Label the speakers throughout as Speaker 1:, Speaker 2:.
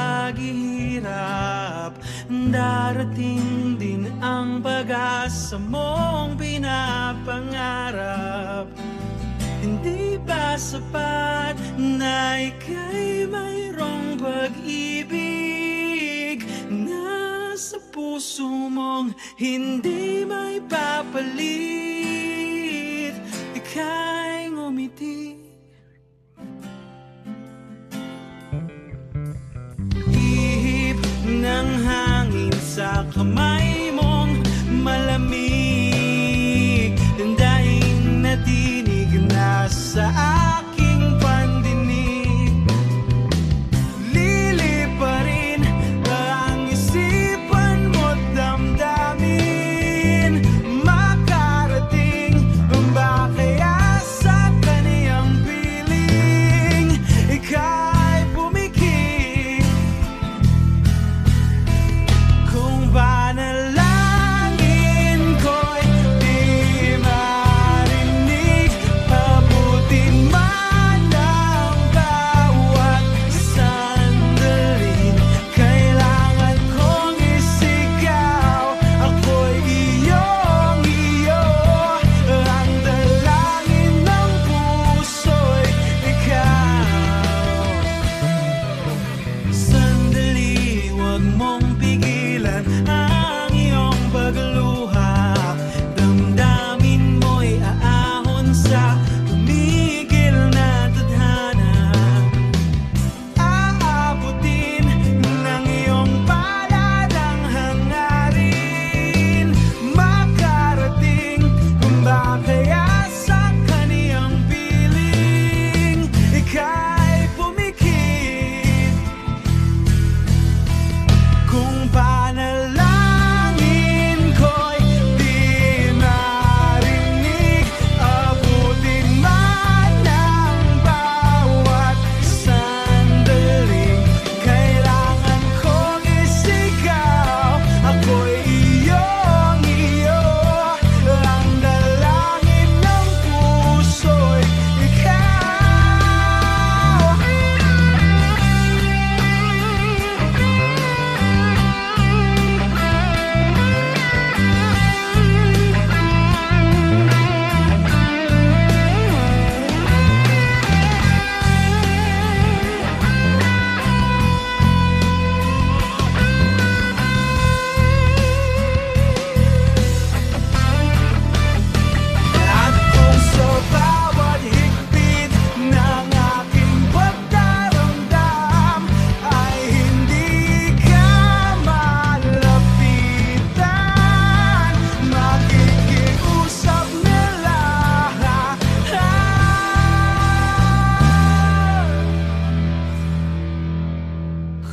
Speaker 1: paghihirap, darating din ang pag-asa mong pinapangarap. Hindi ba sapat na ika'y mayroong pag-ibig na sa puso mong hindi may papalit? Ika'y ngumiti, ihip ng hangin sa kamay mong malamig, dahil natinig na sa aking pandinig. Liliparin ang isipan mo't damdamin, makarating ba kaya sa kaniyang piling? Ika'y pumikit kung panalangin ko'y di marinig. Abutin man ang bawat sandali, kailangan kong isigaw. Ako'y iyong-iyo, ang dalangin ng puso'y ikaw. Sandali, huwag mong pigilan ang iyong pagluha. Damdamin mo'y aahon sa tumigil na tadhana. Aabutin ng iyong palad ang hangarin, makarating ba kaya sa kaniyang piling? Ika'y pumikit kung panalangin ko'y di marinig. Abutin man ang bawat sandali, kailangan kong isigaw. Ako'y iyong-iyo, ang dalangin ng puso'y ikaw. At kung sa bawat higpit ng aking pagdaramdam ay hindi ka malapitan, makikiusap na lahat.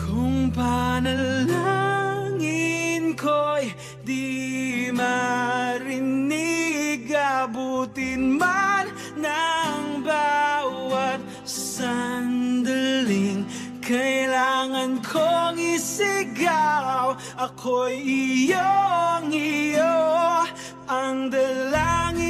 Speaker 1: Kung panalangin ko'y di marinig, abutin man ng bawat sandaling, kailangan kong isigaw. Ako'y iyong-iyo, ang dalangin